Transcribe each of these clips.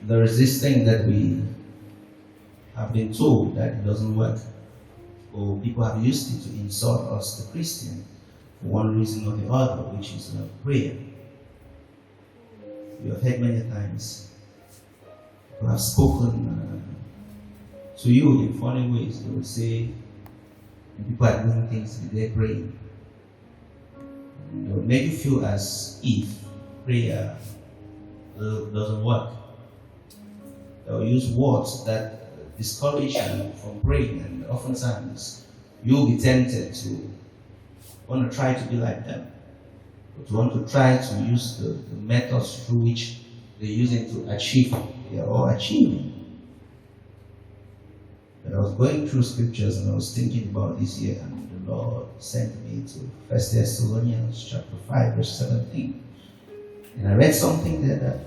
There is this thing that we have been told that it doesn't work, or people have used it to insult us, the Christian, for one reason or the other, which is prayer. You have heard many times people have spoken to you in funny ways. They would say, when people are doing things, they're praying. It will make you feel as if prayer doesn't work. They'll use words that discourage you from praying, and oftentimes you'll be tempted to want to try to be like them, or to want to try to use the methods through which they're using to achieve. They're all achieving. But I was going through scriptures and I was thinking about this year, and the Lord sent me to 1 Thessalonians chapter 5, verse 17. And I read something there that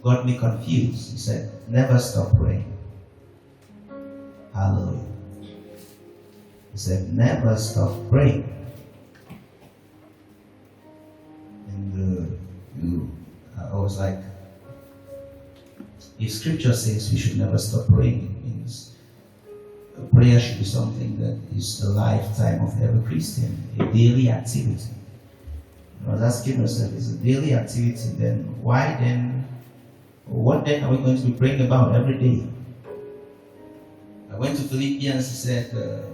got me confused. He said, never stop praying. Hallelujah. He said, never stop praying. And I was like, if scripture says we should never stop praying, it means prayer should be something that is the lifetime of every Christian, a daily activity. I was asking myself, it's a daily activity, then why then, what then are we going to be praying about every day? I went to Philippians, he said,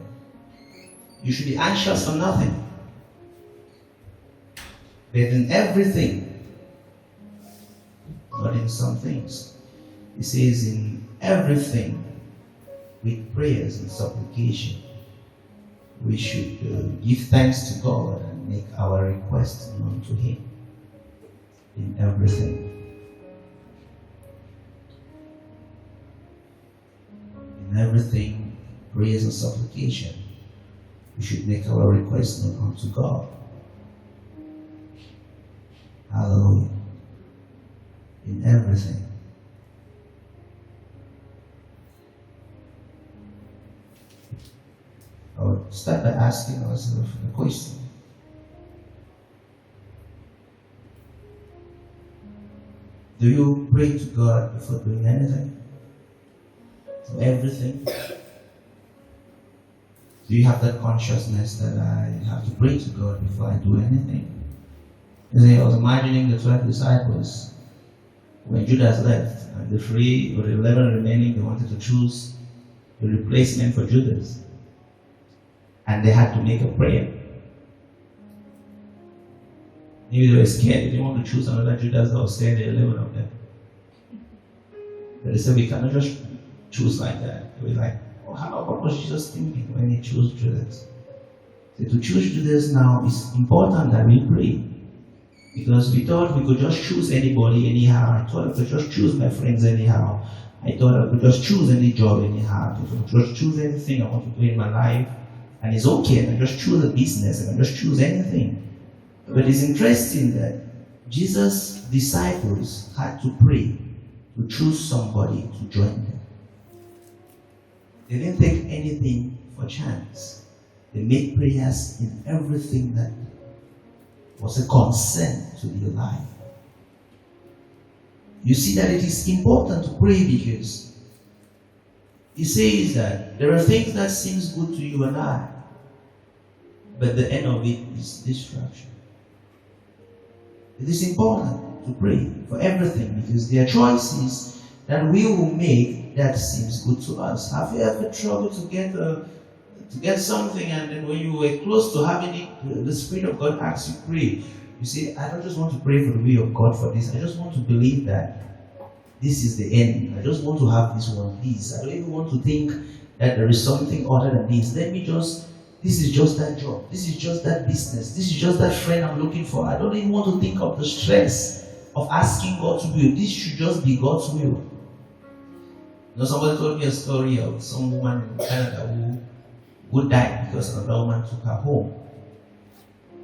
you should be anxious for nothing, but in everything, not in some things. He says, in everything, with prayers and supplication, we should give thanks to God and make our requests known to Him. In everything. In everything, prayers and supplication, we should make our requests known unto God. Hallelujah. In everything. I would start by asking ourselves the question. Do you pray to God before doing anything? For everything? Do you have that consciousness that I have to pray to God before I do anything? I was imagining the 12 disciples when Judas left, and the 3 or the 11 remaining, they wanted to choose a replacement for Judas. And they had to make a prayer. Maybe they were scared. They didn't want to choose another Judas that was scared. There were 11 of them. But they said, we cannot just choose like that. They were like, what was Jesus thinking when he chose Judas? So to choose Judas now is important that we pray. Because we thought we could just choose anybody anyhow. I thought I could just choose my friends anyhow. I thought I could just choose any job anyhow. I could just choose anything I want to do in my life. And it's okay, I can just choose a business, I can just choose anything. But it's interesting that Jesus' disciples had to pray to choose somebody to join them. They didn't take anything for chance. They made prayers in everything that was a concern to their life. You see that it is important to pray because he says that there are things that seems good to you and I, but the end of it is destruction. It is important to pray for everything because there are choices that we will make that seems good to us. Have you ever troubled to get something, and then when you were close to having it, the Spirit of God asks you pray? You say, I don't just want to pray for the will of God for this. I just want to believe that this is the end. I just want to have this one, please. I don't even want to think that there is something other than this. This is just that job. This is just that business. This is just that friend I'm looking for. I don't even want to think of the stress of asking God's will. This should just be God's will. Somebody told me a story of some woman in Canada who died because another woman took her home.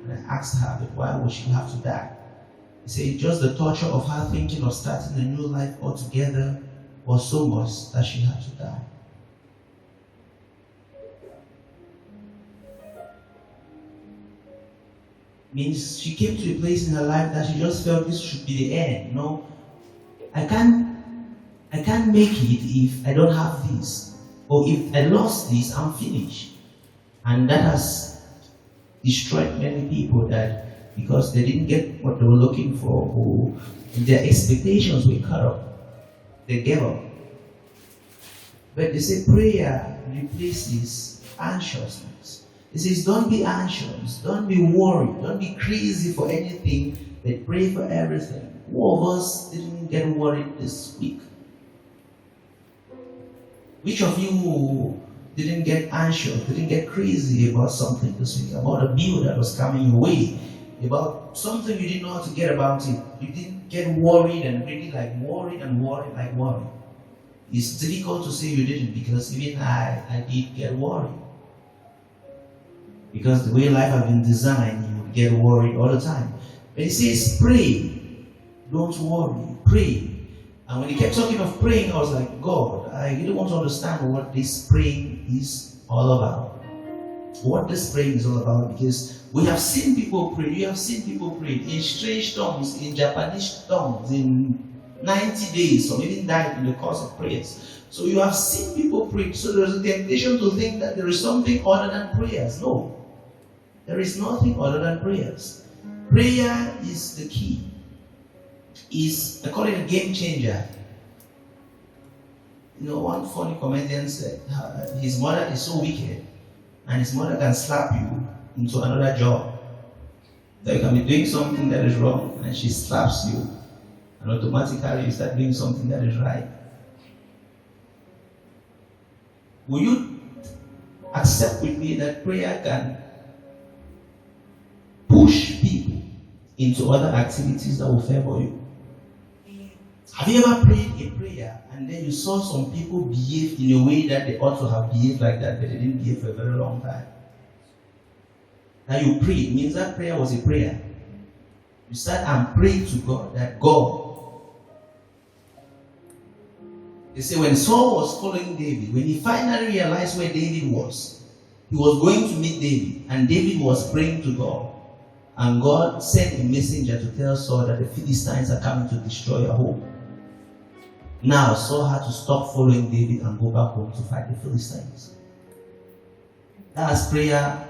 And I asked her, but why would she have to die? He said, just the torture of her thinking of starting a new life altogether was so much that she had to die. Means she came to a place in her life that she just felt this should be the end. No, I can't make it if I don't have this. Or if I lost this, I'm finished. And that has destroyed many people, that because they didn't get what they were looking for, or their expectations were cut off, they gave up. But they say prayer replaces anxiousness. It says don't be anxious, don't be worried, don't be crazy for anything, but pray for everything. Who of us didn't get worried this week? Which of you didn't get anxious, didn't get crazy about something this week, about a bill that was coming your way, about something you didn't know how to get about it? You didn't get worried and really worried and worried like worried. It's difficult to say you didn't, because even I did get worried. Because the way life has been designed, you would get worried all the time. But it says pray, don't worry, pray. And when he kept talking of praying, I was like, God, I really want to understand what this praying is all about. What this praying is all about, because we have seen people pray. You have seen people pray in strange tongues, in Japanese tongues, in 90 days, or even died in the course of prayers. So you have seen people pray. So there's a temptation to think that there is something other than prayers. No, there is nothing other than prayers. Prayer is the key. I call it a game changer. You know, one funny comedian said his mother is so wicked, and his mother can slap you into another job. So you can be doing something that is wrong, and she slaps you, and automatically you start doing something that is right. Will you accept with me that prayer can push people into other activities that will favor you? Have you ever prayed a prayer and then you saw some people behave in a way that they ought to have behaved like that, but they didn't behave for a very long time? Now you prayed, means that prayer was a prayer. You start and pray to God, that God. They say when Saul was following David, when he finally realized where David was, he was going to meet David, and David was praying to God. And God sent a messenger to tell Saul that the Philistines are coming to destroy your home. Now Saul had to stop following David and go back home to fight the Philistines. That's prayer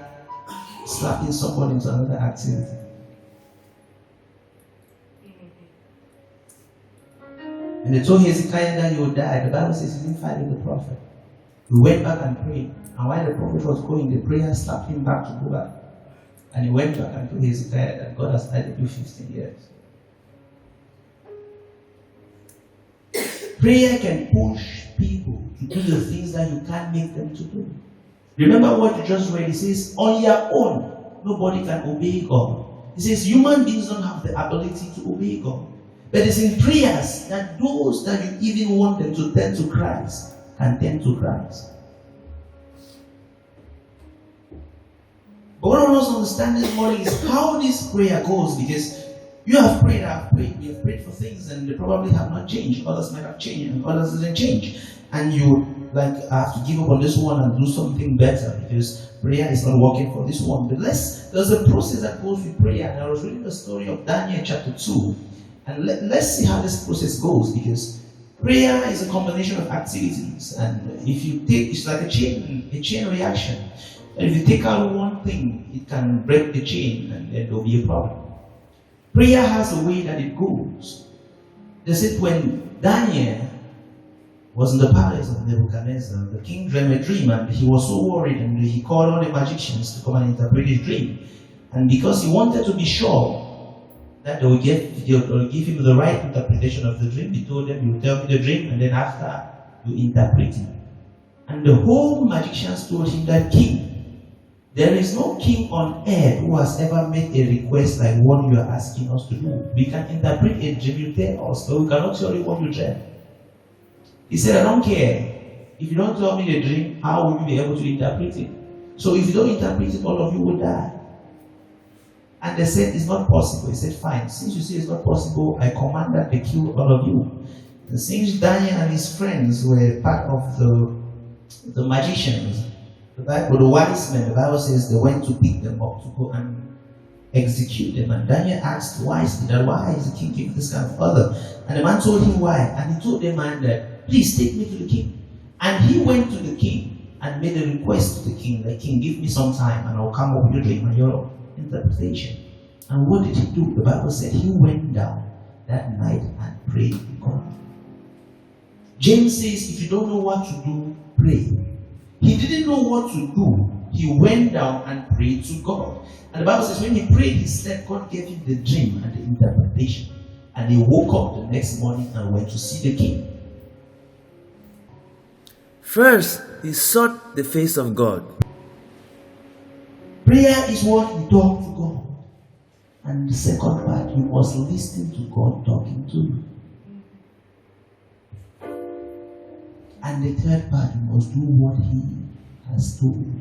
slapping someone into another activity. And they told Hezekiah that he would die. The Bible says he didn't fight with the prophet. He went back and prayed. And while the prophet was going, the prayer slapped him back to go back. And he went back and told Hezekiah that God has added you 15 years. Prayer can push people to do the things that you can't make them to do. Remember what you just read. It says, on your own, nobody can obey God. It says, human beings don't have the ability to obey God. But it's in prayers that those that you even want them to turn to Christ can turn to Christ. But what I want us to understand this morning is how this prayer goes, because you have prayed, I have prayed, we have prayed for things and they probably have not changed. Others might have changed and others didn't change. And you I have to give up on this one and do something better because prayer is not working for this one. But there's a process that goes with prayer. And I was reading the story of Daniel chapter 2. And let's see how this process goes, because prayer is a combination of activities. And if you take, it's like a chain reaction. And if you take out one thing, it can break the chain and then there'll be a problem. Prayer has a way that it goes. They said when Daniel was in the palace of Nebuchadnezzar, the king dreamed a dream and he was so worried and he called all the magicians to come and interpret his dream. And because he wanted to be sure that they will give him the right interpretation of the dream, he told them, you tell me the dream and then after you interpret it. And the whole magicians told him that, king, there is no king on earth who has ever made a request like what you are asking us to do. We can interpret a dream, you tell us, but we cannot tell you what you dream. He said, I don't care. If you don't tell me the dream, how will you be able to interpret it? So if you don't interpret it, all of you will die. And they said, it's not possible. He said, fine. Since you say it's not possible, I command that they kill all of you. And since Daniel and his friends were part of the magicians, the wise men, the Bible says they went to pick them up to go and execute them. And Daniel asked, why is the king giving this kind of order? And the man told him why. And he told the man that, please take me to the king. And he went to the king and made a request to the king, that king, give me some time and I'll come up with a dream and your interpretation. And what did he do? The Bible said he went down that night and prayed to God. James says, if you don't know what to do, pray. He didn't know what to do. He went down and prayed to God. And the Bible says when he prayed, he slept. God gave him the dream and the interpretation. And he woke up the next morning and went to see the king. First, he sought the face of God. Prayer is what you talk to God. And the second part, you must listen to God talking to you. And the third part, you must do what he has told you.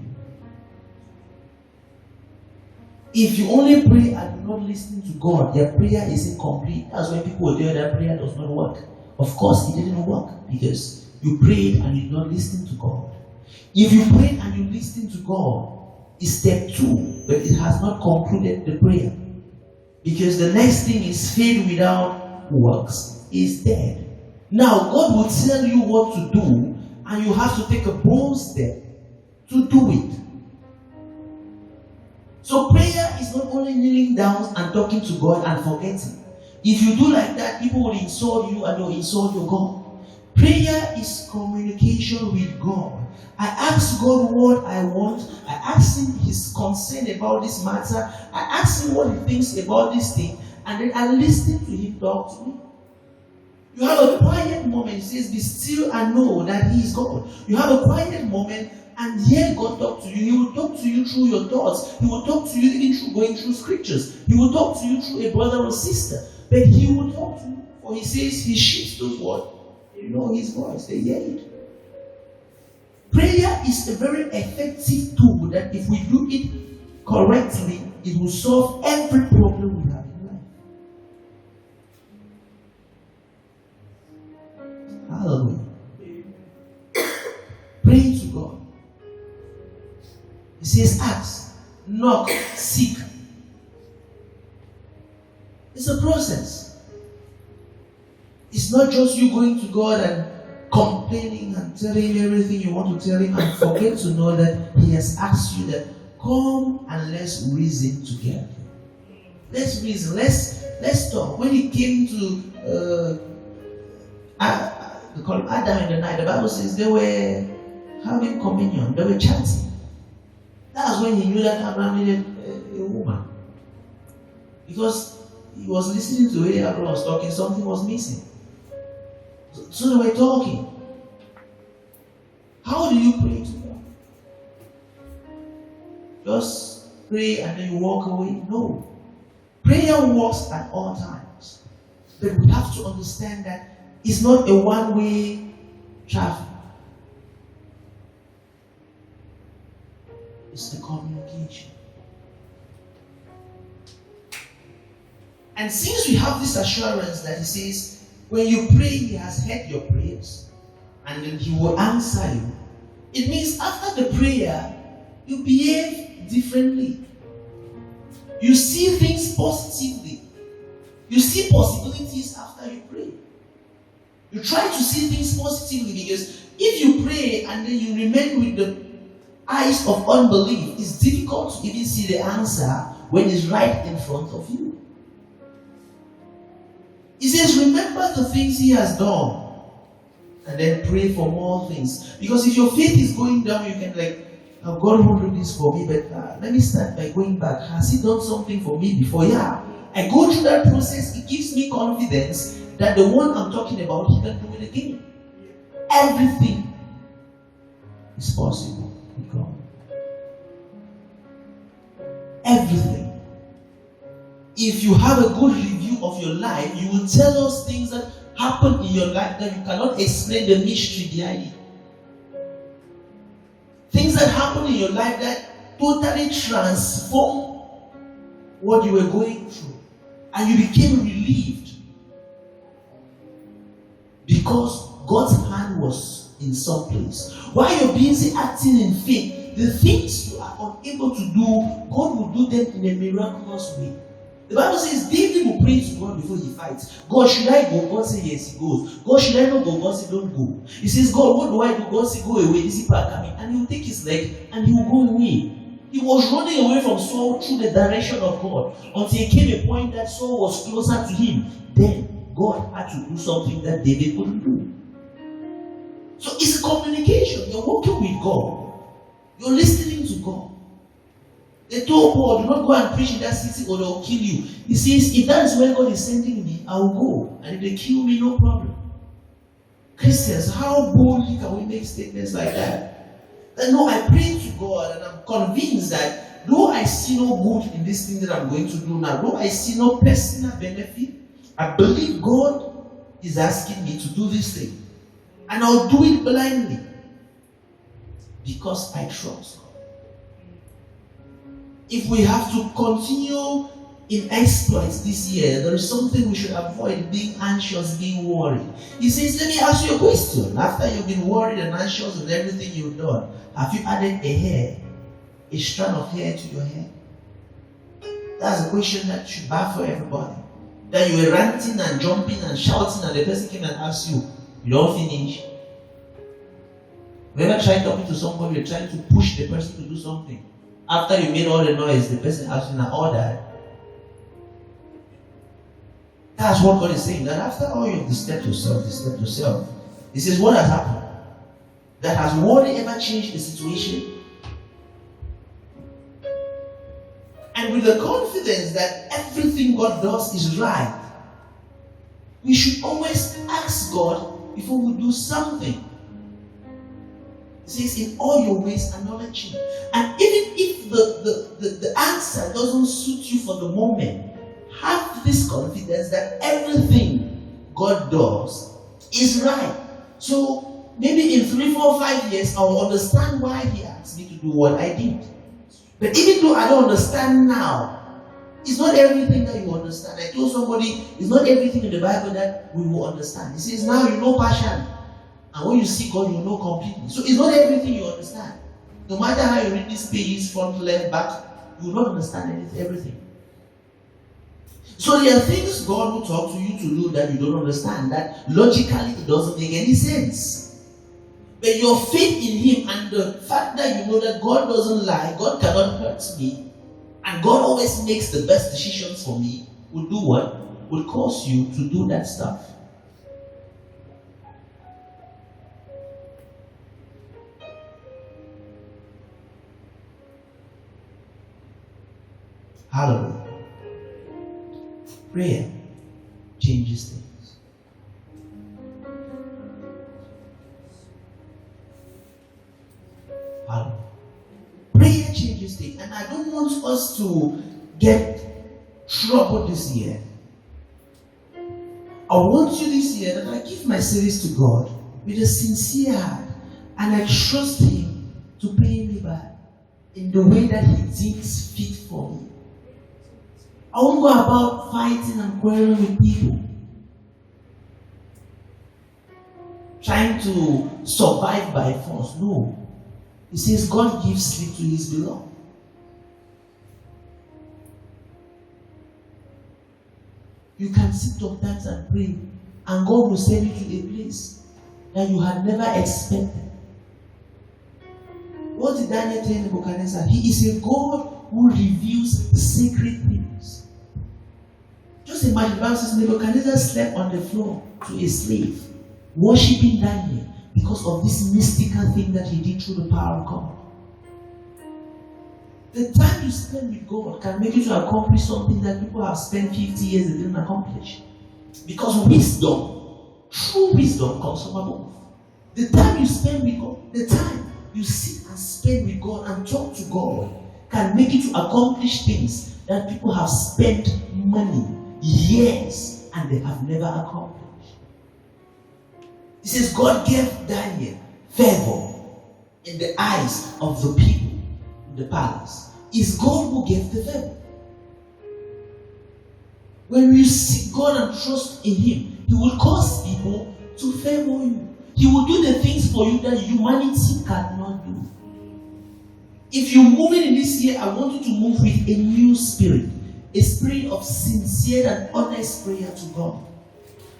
If you only pray and do not listen to God, your prayer is incomplete. That's why people will tell that prayer does not work. Of course, it didn't work because you prayed and you did not listen to God. If you prayed and you listened to God, it's step 2, but it has not concluded the prayer. Because the next thing is faith without works is dead. Now, God will tell you what to do, and you have to take a bold step to do it. So prayer is not only kneeling down and talking to God and forgetting. If you do like that, people will insult you and they'll insult your God. Prayer is communication with God. I ask God what I want. I ask him his concern about this matter. I ask him what he thinks about this thing. And then I listen to him talk to me. You have a quiet moment. He says, be still and know that he is God. You have a quiet moment and hear God talk to you. He will talk to you through your thoughts. He will talk to you even through going through scriptures. He will talk to you through a brother or sister. But he will talk to you. For he says he shifts those words. You know his voice. They hear it. Prayer is a very effective tool that if we do it correctly, it will solve every problem we have in life. Hallelujah. Pray to God. He says, ask, knock, seek. It's a process. It's not just you going to God and complaining and telling him everything you want to tell him and forget to know that he has asked you that come and let's reason together. Let's reason. Let's talk. When he came to they call him Adam in the night, the Bible says they were having communion, they were chatting. That's when he knew that Abraham needed a woman. Because he was listening to where Abraham was talking, something was missing. So they were talking. How do you pray to God? Just pray and then you walk away? No. Prayer works at all times. But we have to understand that it's not a one-way traffic. It's the communication. And since we have this assurance that he says, when you pray, he has heard your prayers, and then he will answer you. It means after the prayer, you behave differently. You see things positively. You see possibilities after you pray. You try to see things positively, because if you pray and then you remain with the eyes of unbelief, it's difficult to even see the answer when it's right in front of you. He says, remember the things he has done, and then pray for more things. Because if your faith is going down, you can God will do this for me, but let me start by going back. Has he done something for me before? Yeah. I go through that process. It gives me confidence that the one I'm talking about, he can do it again. Everything is possible with God. Everything. If you have a good review of your life, you will tell us things that happen in your life that you cannot explain the mystery behind it. Things that happen in your life that totally transform what you were going through. And you became relieved. Because God's hand was in some place. While you're busy acting in faith, the things you are unable to do, God will do them in a miraculous way. The Bible says David will pray to God before he fights. God, should I go? God says yes, he goes. God, should I not go? God says don't go. He says, God, what do I do? God says go away. These people are coming. And he will take his leg and he will go away. He was running away from Saul through the direction of God until it came a point that Saul was closer to him. Then God had to do something that David couldn't do. So it's a communication. You're walking with God. You're listening to God. They told Paul, do not go and preach in that city or they'll kill you. He says, if that is where God is sending me, I will go. And if they kill me, no problem. Christians, how boldly can we make statements like that? That no, I pray to God and I'm convinced that though I see no good in this thing that I'm going to do now, though I see no personal benefit, I believe God is asking me to do this thing. And I'll do it blindly. Because I trust God. If we have to continue in exploits this year, there is something we should avoid: being anxious, being worried. He says, let me ask you a question. After you've been worried and anxious with everything you've done, have you added a strand of hair to your hair? That's a question that should baffle everybody. That you were ranting and jumping and shouting and the person came and asked you, you don't finish. You ever tried talking to somebody, you're trying to push the person to do something. After you made all the noise, the person asks you, now all that. That's what God is saying. That after all you've disturbed yourself. He says, what has happened? That has worry ever changed the situation? And with the confidence that everything God does is right, we should always ask God before we do something. It says, in all your ways acknowledge Him. And even if the answer doesn't suit you for the moment, have this confidence that everything God does is right. So maybe in 3, 4, 5 years, I will understand why He asked me to do what I did. But even though I don't understand now, it's not everything that you understand. I told somebody, it's not everything in the Bible that we will understand. He says, now you know passion. And when you see God, you know completely. So it's not everything you understand. No matter how you read these pages, front, left, back, you will not understand everything. So there are things God will talk to you to do that you don't understand, that logically it doesn't make any sense. But your faith in Him and the fact that you know that God doesn't lie, God cannot hurt me, and God always makes the best decisions for me, will do what? Will cause you to do that stuff. Hallelujah. Prayer changes things. Hallelujah. Prayer changes things. And I don't want us to get trouble this year. I want you this year that I give my service to God with a sincere heart and I trust Him to pay me back in the way that He thinks fit for me. I won't go about fighting and quarreling with people, trying to survive by force. No. He says God gives sleep to His beloved. You can sit sometimes and pray, and God will send you to a place that you had never expected. What did Daniel tell Nebuchadnezzar? He is a God who reveals the secret things. Just imagine, the Bible says Nebuchadnezzar slept on the floor to a slave, worshipping Daniel because of this mystical thing that he did through the power of God. The time you spend with God can make you to accomplish something that people have spent 50 years and didn't accomplish. Because wisdom, true wisdom, comes from above. The time you spend with God, the time you sit and spend with God and talk to God can make you to accomplish things that people have spent money, years, and they have never accomplished. He says God gave Daniel favor in the eyes of the people in the palace. It's God who gave the favor. When you seek God and trust in Him, He will cause people to favor you. He will do the things for you that humanity cannot do. If you're moving in this year, I want you to move with a new spirit. A spirit of sincere and honest prayer to God.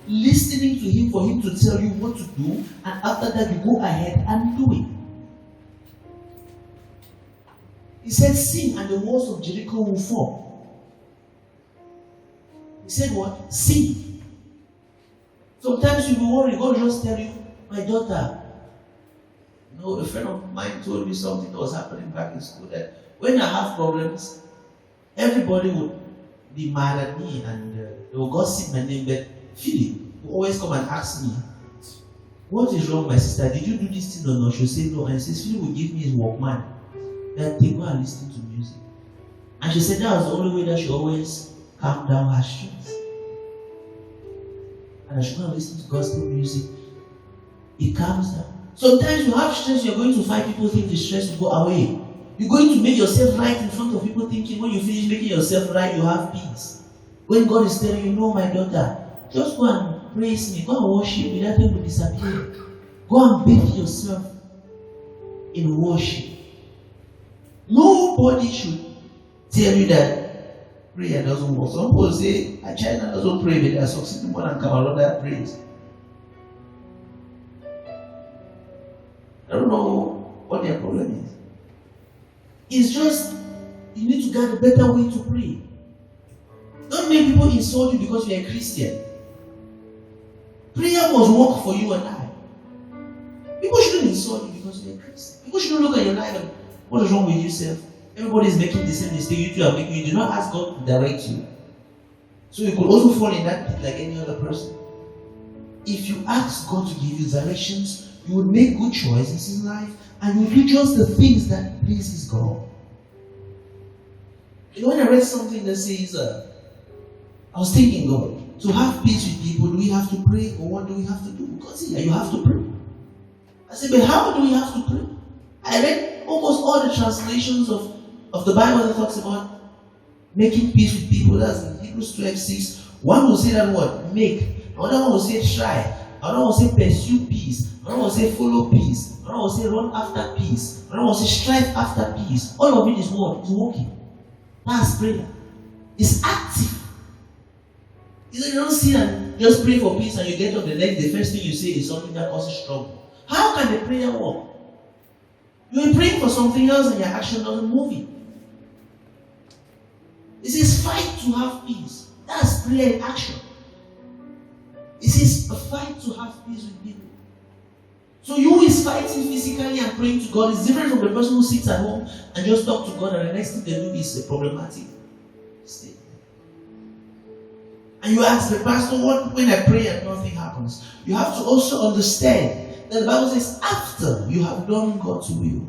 Listening to Him for Him to tell you what to do, and after that you go ahead and do it. He said, sing and the walls of Jericho will fall. He said what? Sing. Sometimes you will worry, God will just tell you, my daughter. A friend of mine told me something that was happening back in school, that when I have problems, everybody would be mad at me and they will gossip my name. But Philip will always come and ask me, what is wrong, my sister? Did you do this thing or not? She'll say no. And he says, Philip will give me his Walkman. That they go and listen to music. And she said that was the only way that she always calmed down her stress. And I should go and listen to gospel music. It calms down. Sometimes you have stress, you're going to find people think the stress will go away. You're going to make yourself right in front of people, thinking when you finish making yourself right, you have peace. When God is telling you, no, my daughter, just go and praise me, go and worship me, that thing will disappear. Go and bathe yourself in worship. Nobody should tell you that prayer doesn't work. Some people say, China doesn't pray, but they are succeeding more than Cameroon that prays. I don't know what their problem is. It's just, you need to get a better way to pray. Don't make people insult you because you're a Christian. Prayer must work for you and I. People shouldn't insult you because you're a Christian. People shouldn't look at your life and what is wrong with yourself? Everybody is making the same mistake you two are making. You do not ask God to direct you. So you could also fall in that pit like any other person. If you ask God to give you directions, you will make good choices in life and you do just the things that pleases God. When I read something that says, I was thinking, God, to have peace with people, do we have to pray or what do we have to do? Because you have to pray. I said, but how do we have to pray? I read almost all the translations of the Bible that talks about making peace with people. That's in Hebrews 12:6. One will say that word, make. Another one will say try. Another one will say pursue peace. Another one will say follow peace. Another one will say run after peace. Another one will say strive after peace. All of it is what? It's working. That's prayer. It's active. You don't sit and just pray for peace and you get up the next, the first thing you say is something that causes trouble. How can the prayer work? You're praying for something else and your action doesn't move it. It says fight to have peace. That's prayer in action. It says a fight to have peace with people. So you who is fighting physically and praying to God is different from the person who sits at home and just talk to God and the next thing they do is a problematic state. And you ask the pastor, what when I pray and nothing happens? You have to also understand that the Bible says after you have done God's will,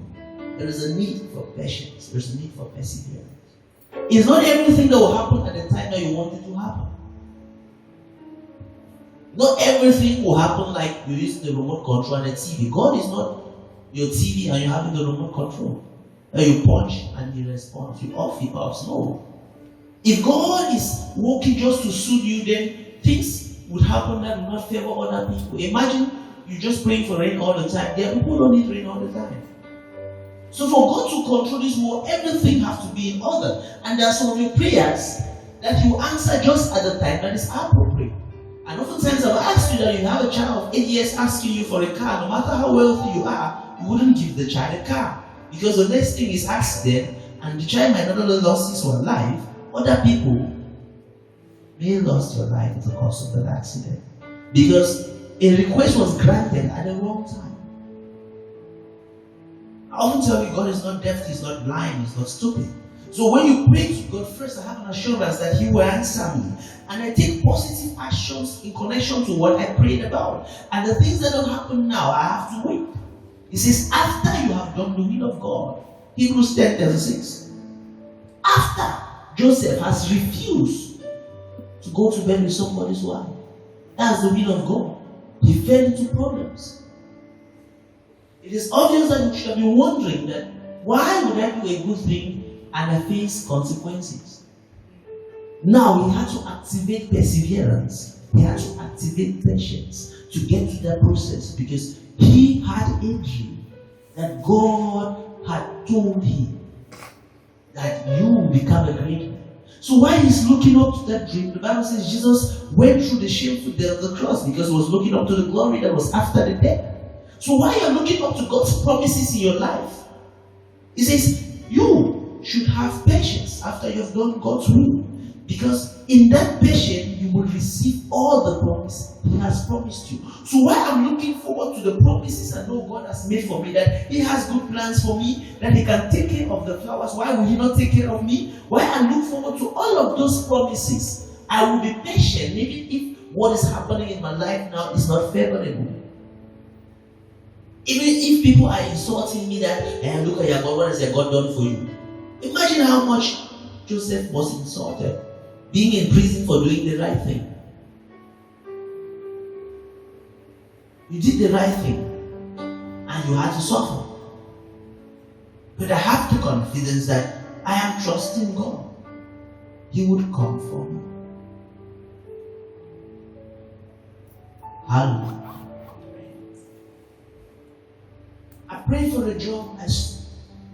there is a need for patience. There is a need for perseverance. It's not everything that will happen at the time that you want it to happen. Not everything will happen like you use the remote control and the TV. God is not your TV and you're having the remote control. And you punch and He responds. You off, He offs. No. If God is working just to suit you, then things would happen that will not favor other people. Imagine you're just praying for rain all the time. There are people who don't need rain all the time. So for God to control this world, everything has to be in order. And there are some of your prayers that He will answer just at the time that is appropriate. And oftentimes I've asked you that you have a child of 8 years asking you for a car, no matter how wealthy you are, you wouldn't give the child a car. Because the next thing is accident, and the child might not only lose his own life, other people may lose your life as a cause of that accident. Because a request was granted at the wrong time. I often tell you God is not deaf, He's not blind, He's not stupid. So when you pray to God, first I have an assurance that He will answer me. And I take positive actions in connection to what I prayed about. And the things that don't happen now, I have to wait. It says, after you have done the will of God. Hebrews 10:36. After Joseph has refused to go to bed with somebody's wife. That's the will of God. He fell into problems. It is obvious that you should be wondering that why would I do a good thing and I face consequences? Now he had to activate perseverance. He had to activate patience to get to that process because he had a dream that God had told him that you will become a great man. So while he's looking up to that dream, the Bible says Jesus went through the shameful death of the cross because he was looking up to the glory that was after the death. So while you're looking up to God's promises in your life, he says you should have patience after you have done God's will. Because in that patience, you will receive all the promise He has promised you. So while I'm looking forward to the promises I know God has made for me, that He has good plans for me, that He can take care of the flowers, why will He not take care of me? While I look forward to all of those promises, I will be patient, even if what is happening in my life now is not favorable. Even if people are insulting me that, look at your God, what has your God done for you? Imagine how much Joseph was insulted, being in prison for doing the right thing. You did the right thing and you had to suffer. But I have the confidence that I am trusting God. He would come for me. Hallelujah. I pray for a job. I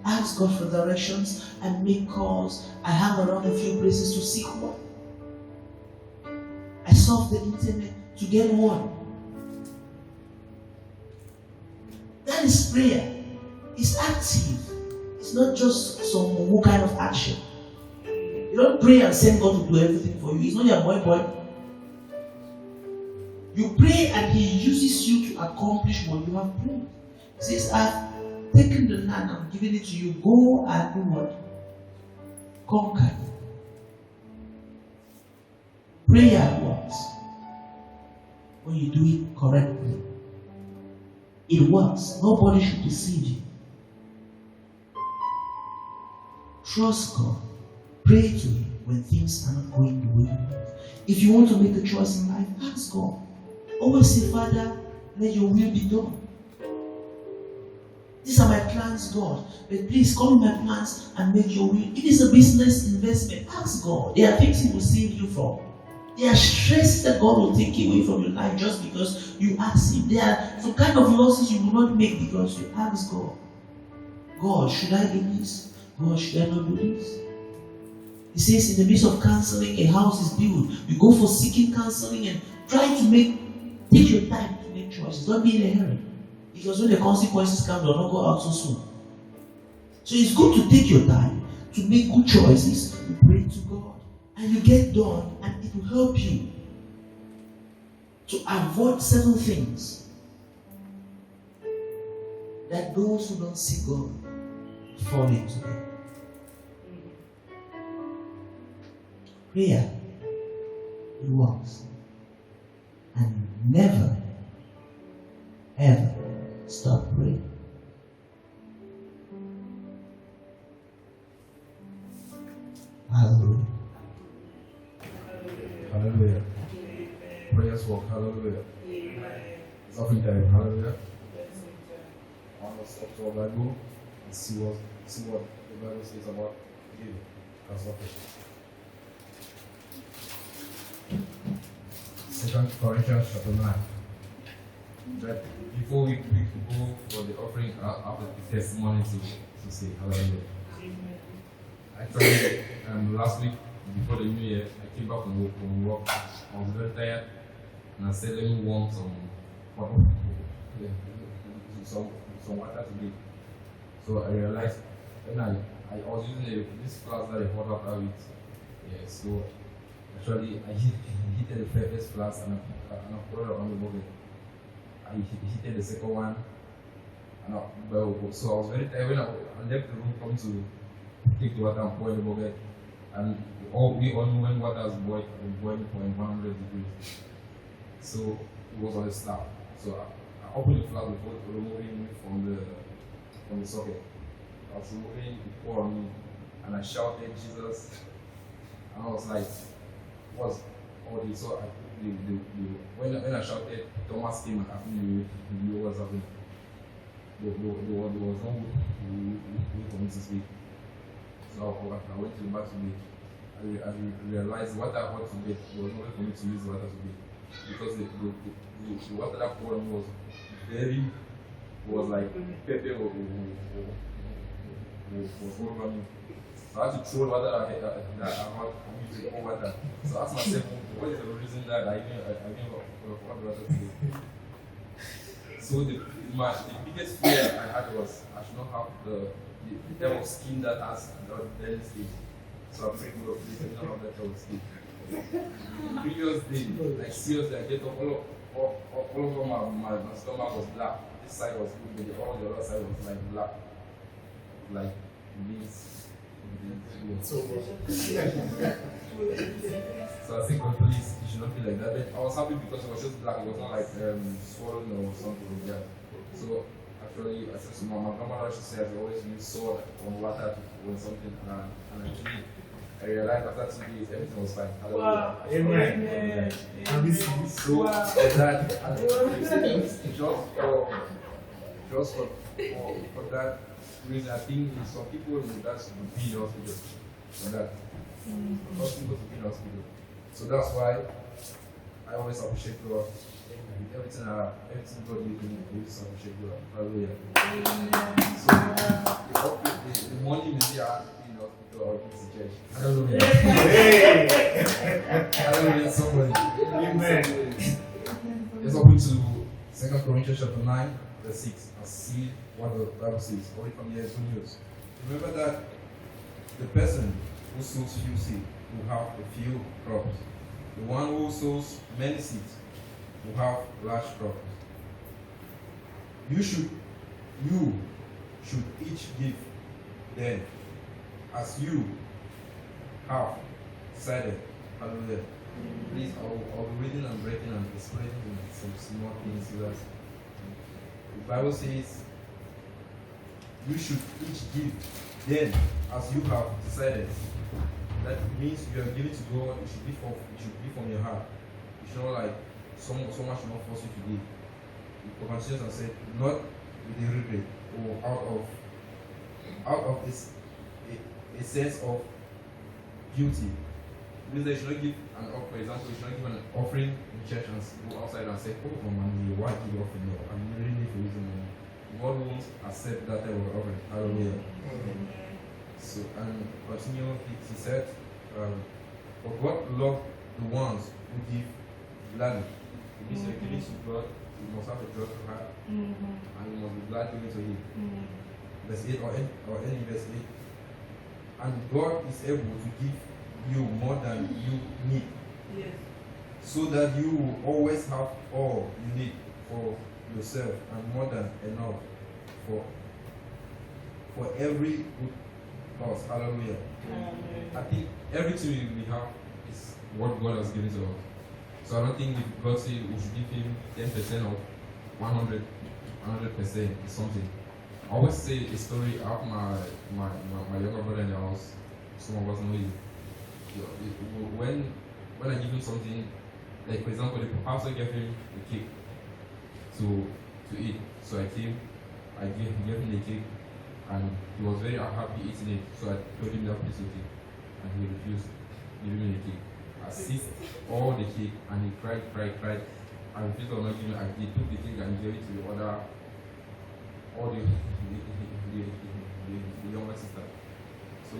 ask God for directions and make calls. I hang around a few places to seek work. I surf the internet to get one. That is prayer. It's active. It's not just some kind of action. You don't pray and send God to do everything for you. It's not your boy. You pray and He uses you to accomplish what you have prayed. He says, I've taken the land, I'm giving it to you. Go and do what? Conquer it. Prayer works when you do it correctly. It works. Nobody should deceive you. Trust God. Pray to Him when things are not going the way you want. If you want to make a choice in life, ask God. Always say, Father, let your will be done. These are my plans, God. But please come in my plans and make your will. If it's a business investment, ask God. There are things He will save you from. There are stress that God will take away from your life just because you ask Him. There are some kind of losses you will not make because you ask God. God, should I do this? God, should I not do this? He says in the midst of counseling, a house is built. You go for seeking counseling and try to take your time to make choices. Don't be in a hurry. Because when the consequences come, they'll not go out so soon. So it's good to take your time to make good choices. You pray to God and you get done, and it will help you to avoid certain things that those who don't see God fall into them. Prayer, it works. And never, ever stop praying. Hallelujah. Hallelujah. Prayers work. Hallelujah. It's offering time. Hallelujah. I want to stop to our Bible and see what the Bible says about giving. That's okay. 2 Corinthians chapter 9. That before we go for the offering, I have a testimony to say hallelujah. Actually, last week before the new year, I came back from work. I was very tired, and I said, "Let me warm some water today." So I realized when I was using this flask that I hot water with. Yeah, so actually I heated the first flask and I poured it on the bucket. I heated the second one, and so I was very tired when I left the room coming to take the water and pour in the bucket. And we all know when water is boiling for 100 degrees. So it was on the start. So I opened the flask before removing it from the socket. I was removing it, pour on me, and I shouted Jesus. And I was like, what's all this? So when I shouted, Thomas came and asked me what was happening. There was no way for me to speak. So I went to the bathroom. I realized what I had to get, there was no way for me to use water to get. Because the water that poured on me was like pepper was all over me. So I had to throw the water that I'm using all water. So I asked myself, what is the reason that I even want the water today? So the biggest fear I had was I should not have the type of skin that has the belly stage. So I prayed God, please let me not have that type of skin. The previous day, like seriously, I get up all over my stomach was black. This side was good, but all the other side was like black, like this. So I think God, please, it should not be like that. But I was happy because it was just black. It was not like swollen or something like that. So actually, I said to my grandmother, she said I always use salt on water when something, and actually I realized after 2 days everything was fine. Wow. Amen. So that just for that reason, I think some people that's to be in hospital for that. Most people to be in hospital. So that's why I always appreciate God. Everything God gives me, I always appreciate God. Hallelujah. So the money maybe I have to be in hospital or in the church. Hallelujah. Somebody. Amen. Let's open to 2 Corinthians chapter 9, verse 6. And see what the Bible says. Or from here, good news. Remember that the person who sows few seed will have a few crops. The one who sows many seeds will have large crops. You should each give then as you have decided. Hallelujah. Please, I'll be reading and breaking and explaining some small things so that the Bible says you should each give then as you have decided. That means you are giving to God. It should be from your heart. You should not like someone should not force you to give. The continues and said, not with a regret or out of a sense of guilty. It means that you should not give an offering. For example, you should not give an offering in church and go outside and say, oh man, why give offering? No, I'm really need for using money. God won't accept that type of offering. Hallelujah. So, and continue, he said, but God loved the ones who give gladly. It means you're giving to God, you must have a joyful heart, and you must be glad giving to Him. Verse 8 or any verse 8. And God is able to give you more than you need. Yes. So that you will always have all you need for yourself and more than enough for every good cause. Hallelujah. I think everything we have is what God has given to us. So I don't think if God says we should give Him 10% of 100% is something. I always say a story. I have my younger brother in the house. Some of us know him. When I give him something, like for example, the pastor gave him a cake to eat. So I gave him the cake, and he was very happy eating it. So I told him that piece of cake, and he refused giving me the cake. I seized all the cake, and he cried. I refused to not give me. He took the cake and gave it to all the younger sister. So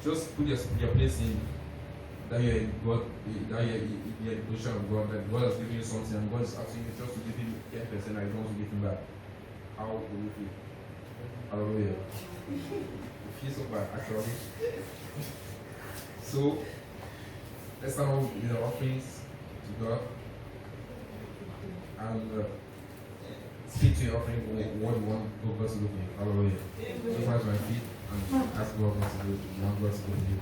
just put your place in that you're in God, that you're in the position of God, that God has given you something, and God is asking you just to give Him 10%, and you want to give Him back. How will you feel? Hallelujah. It feels so bad, actually. So let's start off with the offerings to God, and speak to your offering what you want God to do for you. Hallelujah. So far as my feet, and ask God what to do. You want God to do for you.